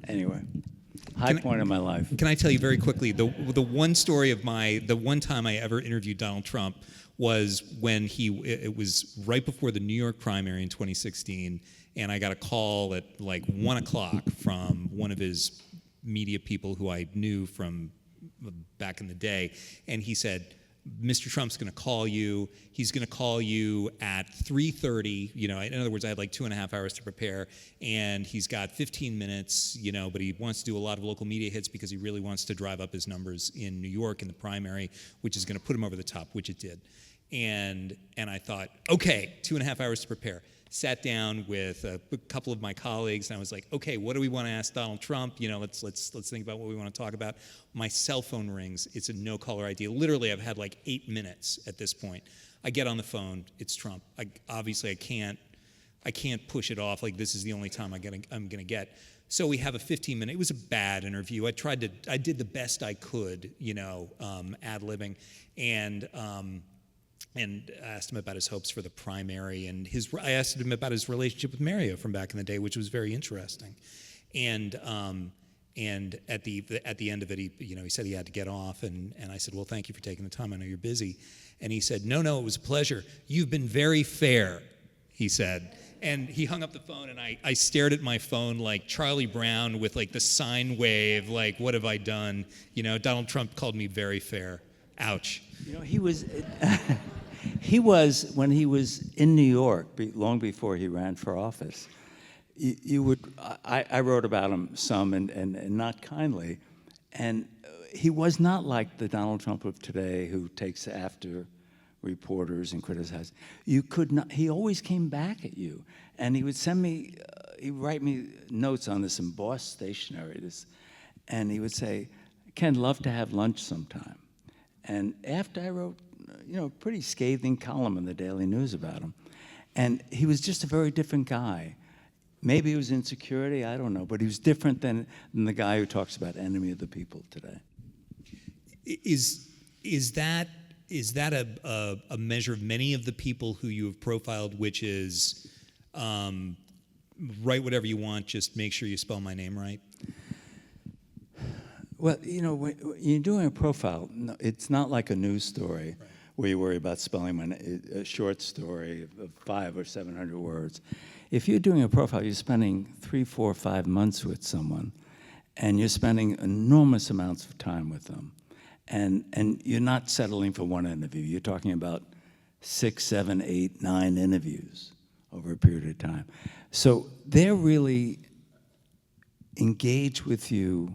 Anyway, high point of my life. Can I tell you very quickly, the one story of the one time I ever interviewed Donald Trump was when it was right before the New York primary in 2016, and I got a call at like 1 o'clock from one of his media people who I knew from back in the day, and he said, "Mr. Trump's going to call you. He's going to call you at 3:30. In other words, I had like 2.5 hours to prepare, and he's got 15 minutes. But he wants to do a lot of local media hits because he really wants to drive up his numbers in New York in the primary, which is going to put him over the top," which it did. And I thought, okay, 2.5 hours to prepare. sat down with a couple of my colleagues, and I was like, okay, what do we want to ask Donald Trump? Let's think about what we want to talk about. My cell phone rings. It's a no-caller ID. Literally, I've had like 8 minutes at this point. I get on the phone. It's Trump. Obviously, I can't push it off. Like, this is the only time I'm gonna get. So we have a 15-minute. It was a bad interview. I did the best I could, ad-libbing, and asked him about his hopes for the primary, and I asked him about his relationship with Mario from back in the day, which was very interesting. And at the end of it, he said he had to get off, and I said, well, thank you for taking the time. I know you're busy. And he said, no, it was a pleasure. You've been very fair, he said. And he hung up the phone, and I stared at my phone like Charlie Brown with like the sine wave, like, what have I done? Donald Trump called me very fair. Ouch. He was when he was in New York, long before he ran for office. I wrote about him some and not kindly, and he was not like the Donald Trump of today who takes after reporters and criticizes. You could not. He always came back at you, and he would send me. He'd write me notes on this embossed stationery. And he would say, "Ken, love to have lunch sometime." And after I wrote, a pretty scathing column in the Daily News about him, and he was just a very different guy. Maybe it was insecurity, I don't know, but he was different than the guy who talks about enemy of the people today. Is that a measure of many of the people who you have profiled, which is write whatever you want, just make sure you spell my name right? Well, when you're doing a profile, it's not like a news story where you worry about spelling a short story of 500 or 700 words. If you're doing a profile, you're spending 3, 4, 5 months with someone, and you're spending enormous amounts of time with them. And you're not settling for one interview. You're talking about 6, 7, 8, 9 interviews over a period of time. So they're really engaged with you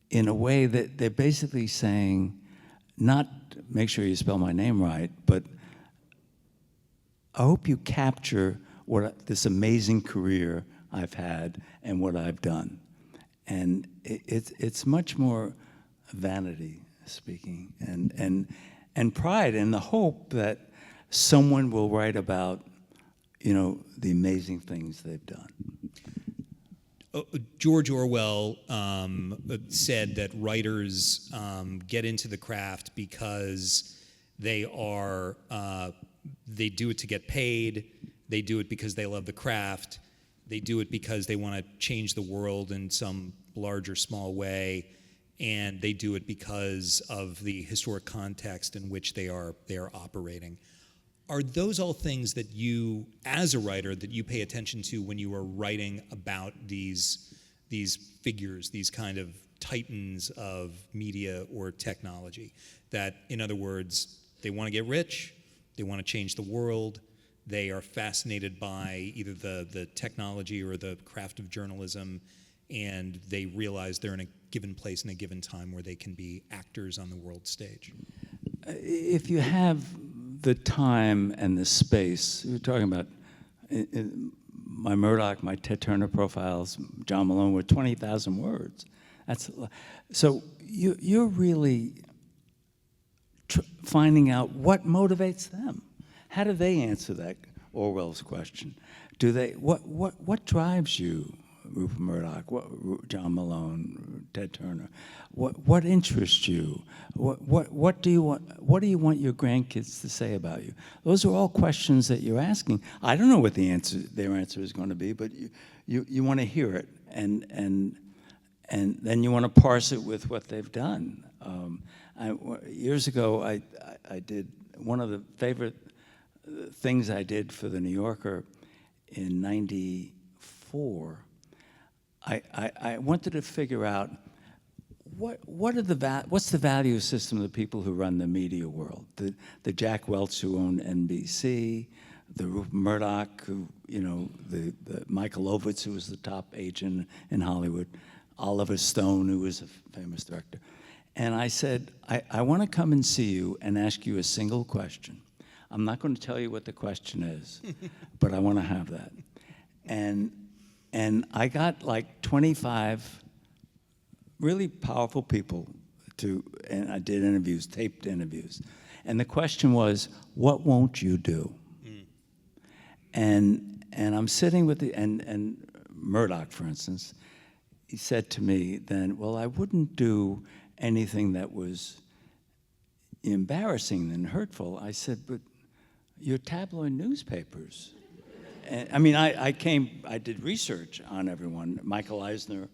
in a way that they're basically saying, not make sure you spell my name right, but I hope you capture this amazing career I've had and what I've done. And it's much more vanity speaking and pride and the hope that someone will write about, the amazing things they've done. George Orwell said that writers get into the craft because they do it to get paid, they do it because they love the craft, they do it because they want to change the world in some large or small way, and they do it because of the historic context in which they are operating. Are those all things that you, as a writer, that you pay attention to when you are writing about these figures, these kind of titans of media or technology? That, in other words, they want to get rich, they want to change the world, they are fascinated by either the technology or the craft of journalism, and they realize they're in a given place in a given time where they can be actors on the world stage. If you have the time and the space, we're talking about my Murdoch, my Ted Turner profiles, John Malone were 20,000 words. So you're really finding out what motivates them. How do they answer that Orwell's question? What drives you, Rupert Murdoch, John Malone, Ted Turner? What interests you? What do you want your grandkids to say about you? Those are all questions that you're asking. I don't know what their answer is going to be, but you want to hear it, and then you want to parse it with what they've done. Years ago, I did one of the favorite things I did for the New Yorker in '94. I wanted to figure out what's the value system of the people who run the media world. The Jack Welch who owned NBC, the Rupert Murdoch who, the Michael Ovitz who was the top agent in Hollywood, Oliver Stone who was a famous director. And I said, I want to come and see you and ask you a single question. I'm not going to tell you what the question is, but I want to have that. And I got like 25 really powerful people and I did interviews, taped interviews. And the question was, what won't you do? And I'm sitting with and Murdoch, for instance, he said to me then, well, I wouldn't do anything that was embarrassing and hurtful. I said, but you're tabloid newspapers. And, I mean, I did research on everyone, Michael Eisner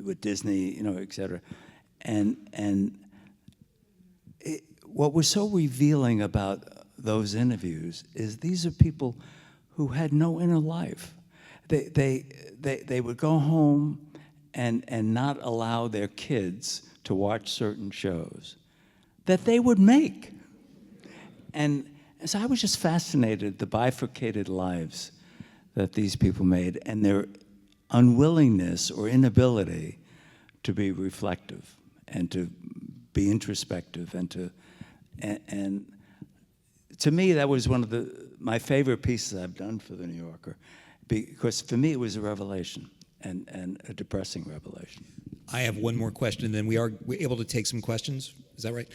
with Disney, you know, et cetera. And what was so revealing about those interviews is these are people who had no inner life. They would go home and not allow their kids to watch certain shows that they would make. And so I was just fascinated, the bifurcated lives that these people made and their unwillingness or inability to be reflective and to be introspective and to me, that was one of my favorite pieces I've done for the New Yorker, because for me it was a revelation and a depressing revelation. I have one more question, and then we're able to take some questions. Is that right?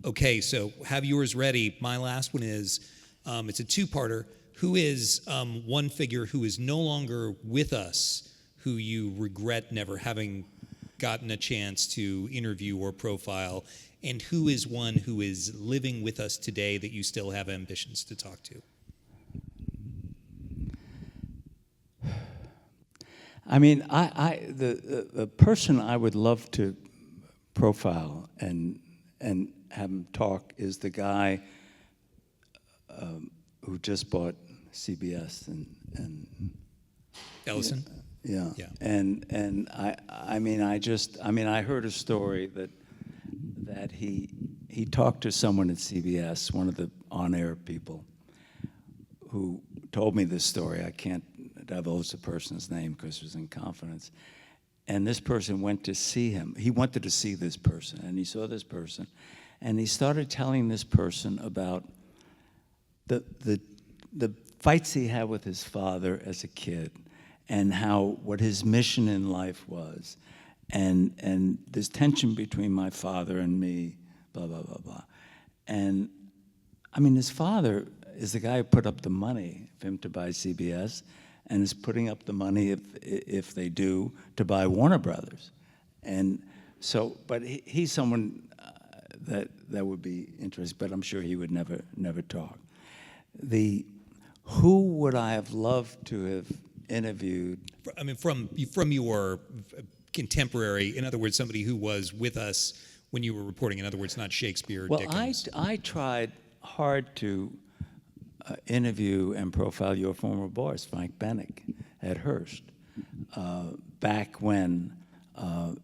Okay, so have yours ready. My last one is, it's a two-parter. Who is one figure who is no longer with us, who you regret never having gotten a chance to interview or profile, and who is one who is living with us today that you still have ambitions to talk to? I mean, the person I would love to profile and have him talk is the guy who just bought CBS and Ellison? Yeah. Yeah. And I heard a story that he talked to someone at CBS, one of the on-air people, who told me this story. I can't divulge the person's name because it was in confidence. And this person went to see him. He wanted to see this person, and he saw this person, and he started telling this person about the fights he had with his father as a kid, and what his mission in life was, and this tension between my father and me, blah, blah, blah, blah. And, I mean, his father is the guy who put up the money for him to buy CBS, and is putting up the money, if they do, to buy Warner Brothers. And so, but he's someone that would be interesting, but I'm sure he would never talk. Who would I have loved to have interviewed? I mean, from your contemporary, in other words, somebody who was with us when you were reporting, in other words, not Shakespeare or Dickens. I tried hard to interview and profile your former boss, Frank Bennick, at Hearst, back when,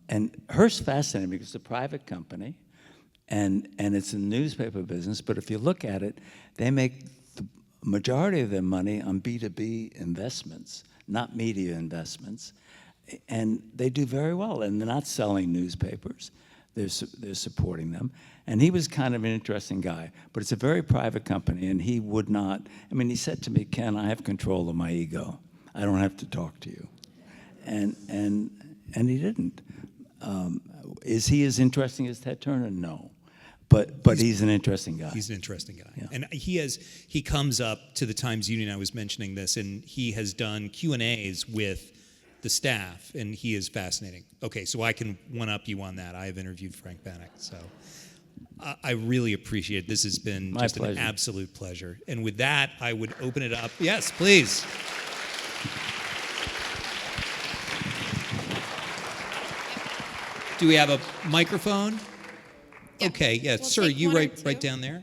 and Hearst fascinated me because it's a private company, and it's a newspaper business, but if you look at it, they make the majority of their money on B2B investments, not media investments, and they do very well, and they're not selling newspapers. They're supporting them. And he was kind of an interesting guy, but it's a very private company, and he would not, I mean, he said to me, Ken, I have control of my ego. I don't have to talk to you. And he didn't. Is he as interesting as Ted Turner? No. But he's an interesting guy. He's an interesting guy. Yeah. And he comes up to the Times Union, I was mentioning this, and he has done Q&As with the staff, and he is fascinating. Okay, so I can one-up you on that. I have interviewed Frank Bennick, so I really appreciate it. This has been My just pleasure. an absolute pleasure. And with that, I would open it up. Yes, please. Do we have a microphone? Yeah. Okay, yeah, We'll sir, take you one or right two. down there.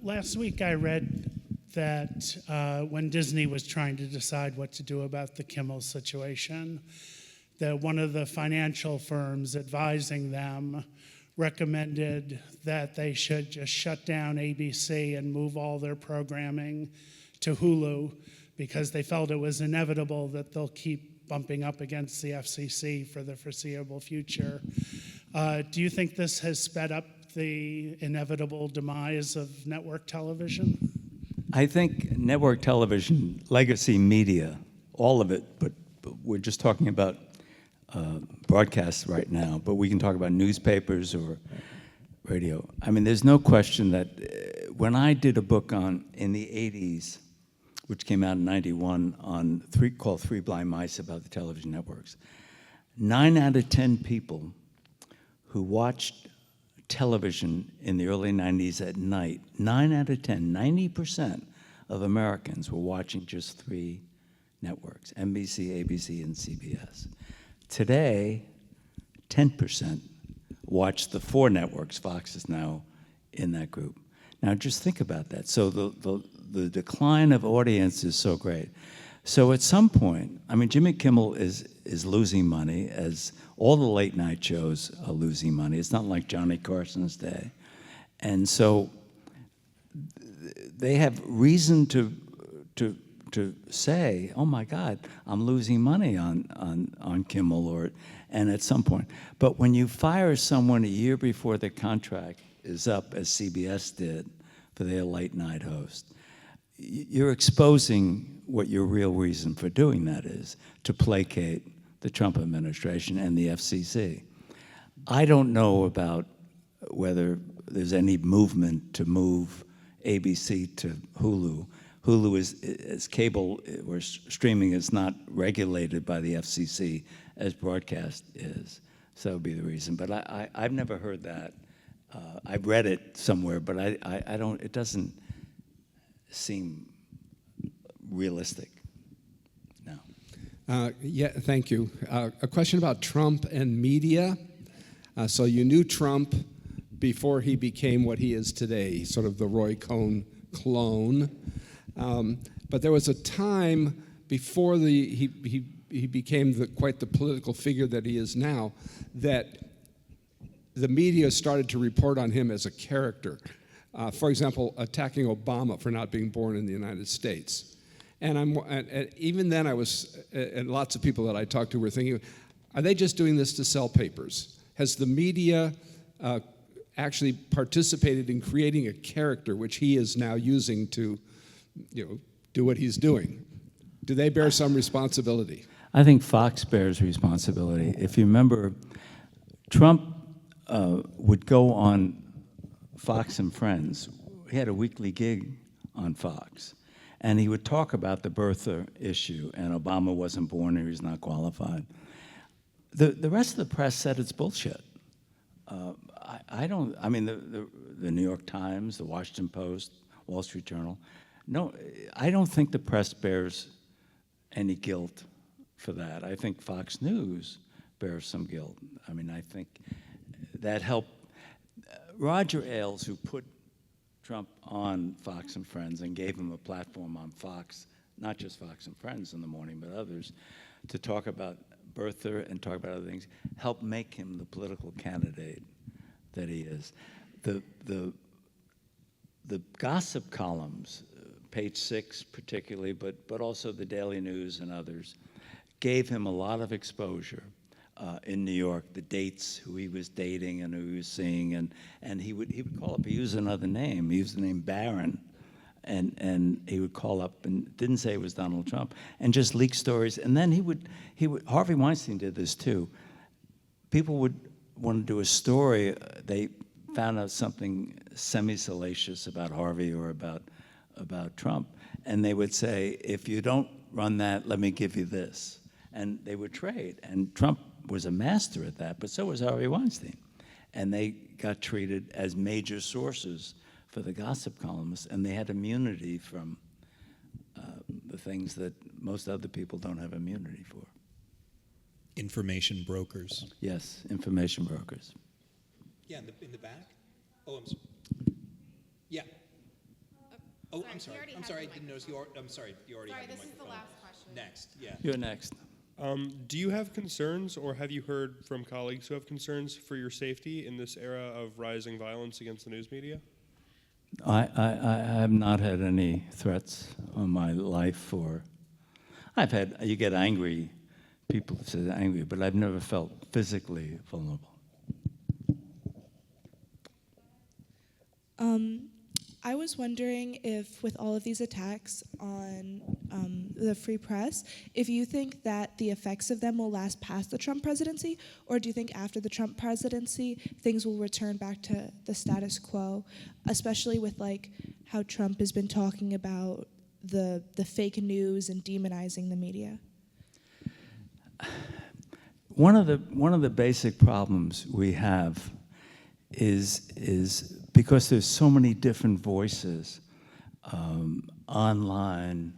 Last week I read that when Disney was trying to decide what to do about the Kimmel situation, that one of the financial firms advising them recommended that they should just shut down ABC and move all their programming to Hulu because they felt it was inevitable that they'll keep bumping up against the FCC for the foreseeable future. Do you think this has sped up the inevitable demise of network television? I think network television, legacy media, all of it, but we're just talking about broadcasts right now, but we can talk about newspapers or radio. I mean, there's no question that when I did a book in the 80s, which came out in 91 called Three Blind Mice about the television networks, 9 out of 10 people who watched television in the early 90s at night, 9 out of 10, 90% of Americans were watching just 3 networks, NBC, ABC, and CBS. Today, 10% watch the 4 networks. Fox is now in that group. Now, just think about that. So the decline of audience is so great. So at some point, I mean, Jimmy Kimmel is losing money, as all the late night shows are losing money. It's not like Johnny Carson's day. And so they have reason to say, oh my God, I'm losing money on Kimmel, and at some point. But when you fire someone a year before the contract is up, as CBS did for their late night host, you're exposing what your real reason for doing that is, to placate the Trump administration and the FCC. I don't know about whether there's any movement to move ABC to Hulu. Hulu is cable or streaming is not regulated by the FCC as broadcast is. So that would be the reason. But I've never heard that. I've read it somewhere, but I don't. It doesn't seem realistic. No. Yeah, thank you. A question about Trump and media. So you knew Trump before he became what he is today, sort of the Roy Cohn clone. But there was a time before he became quite the political figure that he is now, that the media started to report on him as a character. For example, attacking Obama for not being born in the United States. And even then I was, and lots of people that I talked to were thinking, are they just doing this to sell papers? Has the media actually participated in creating a character which he is now using to, do what he's doing? Do they bear some responsibility? I think Fox bears responsibility. If you remember, Trump would go on Fox and Friends. He had a weekly gig on Fox, and he would talk about the birther issue, and Obama wasn't born or he's not qualified. The rest of the press said it's bullshit. I mean, the New York Times, the Washington Post, Wall Street Journal, no, I don't think the press bears any guilt for that. I think Fox News bears some guilt. I mean, I think that helped. Roger Ailes, who put Trump on Fox and Friends and gave him a platform on Fox, not just Fox and Friends in the morning, but others, to talk about birther and talk about other things, helped make him the political candidate that he is. The gossip columns, Page 6 particularly, but also the Daily News and others, gave him a lot of exposure in New York, the dates, who he was dating and who he was seeing, and he would call up, he used another name, he used the name Barron, and he would call up and didn't say it was Donald Trump, and just leak stories, and then he would Harvey Weinstein did this too. People would want to do a story, they found out something semi-salacious about Harvey or about Trump, and they would say, if you don't run that, let me give you this. And they would trade, and Trump was a master at that, but so was Harvey Weinstein. And they got treated as major sources for the gossip columnists, and they had immunity from the things that most other people don't have immunity for. Information brokers. Yes, information brokers. Yeah, in the back. Oh, I'm sorry. Yeah. Oh, I'm sorry. I'm sorry. I didn't notice you. I'm sorry. You already have the microphone. This is the last question. Next. Yeah. You're next. Do you have concerns, or have you heard from colleagues who have concerns for your safety in this era of rising violence against the news media? I have not had any threats on my life, or you get angry, people say angry, but I've never felt physically vulnerable. I was wondering if, with all of these attacks on the free press, if you think that the effects of them will last past the Trump presidency, or do you think after the Trump presidency things will return back to the status quo, especially with like how Trump has been talking about the fake news and demonizing the media? One of the basic problems we have is because there's so many different voices online,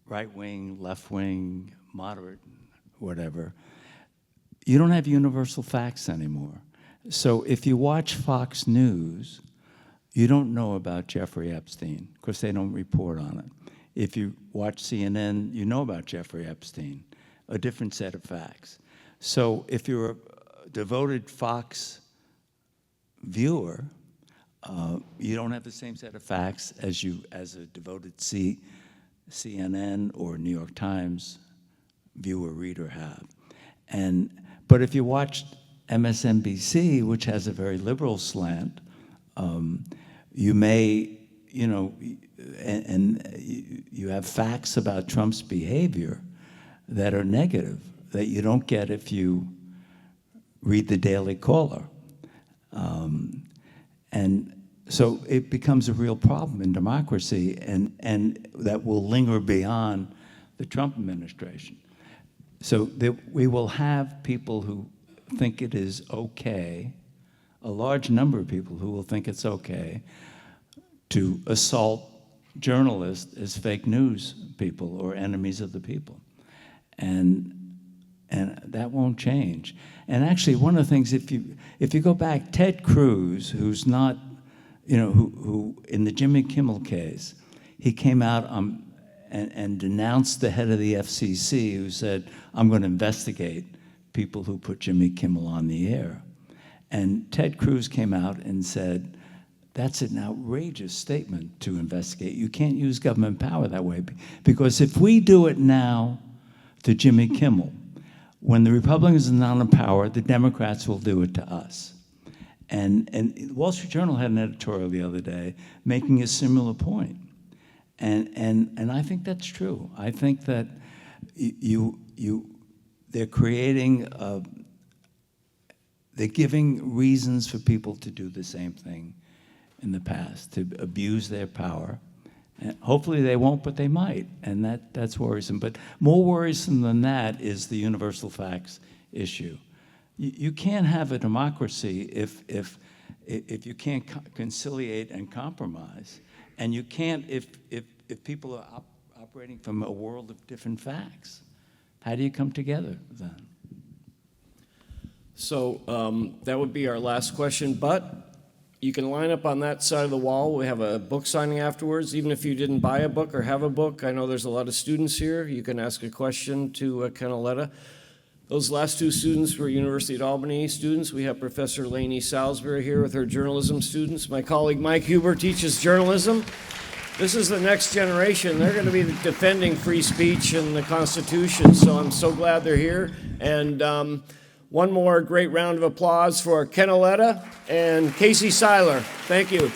right wing, left wing, moderate, whatever. You don't have universal facts anymore. So if you watch Fox News, you don't know about Jeffrey Epstein because they don't report on it. If you watch CNN, you know about Jeffrey Epstein, a different set of facts. So if you're a devoted Fox viewer, you don't have the same set of facts as a devoted CNN or New York Times viewer reader have. But if you watch MSNBC, which has a very liberal slant, you may, and you have facts about Trump's behavior that are negative that you don't get if you read the Daily Caller. And so it becomes a real problem in democracy, and that will linger beyond the Trump administration. So we will have people who think it is okay, a large number of people who will think it's okay to assault journalists as fake news people or enemies of the people. And that won't change. And actually, one of the things, if you go back, Ted Cruz, who's not, who in the Jimmy Kimmel case, he came out and denounced the head of the FCC, who said, "I'm going to investigate people who put Jimmy Kimmel on the air." And Ted Cruz came out and said, "That's an outrageous statement to investigate. You can't use government power that way, because if we do it now to Jimmy Kimmel, when the Republicans are not in power, the Democrats will do it to us." And the Wall Street Journal had an editorial the other day making a similar point. And I think that's true. I think that they're creating, they're giving reasons for people to do the same thing in the past, to abuse their power. And hopefully they won't, but they might, and that's worrisome. But more worrisome than that is the universal facts issue. You can't have a democracy if you can't conciliate and compromise, and you can't if people are operating from a world of different facts. How do you come together then? So that would be our last question, but you can line up on that side of the wall. We have a book signing afterwards. Even if you didn't buy a book or have a book, I know there's a lot of students here. You can ask a question to Ken Auletta. Those last two students were University of Albany students. We have Professor Lainey Salisbury here with her journalism students. My colleague Mike Huber teaches journalism. This is the next generation. They're going to be defending free speech and the Constitution, so I'm so glad they're here. And one more great round of applause for Ken Auletta and Casey Seiler. Thank you.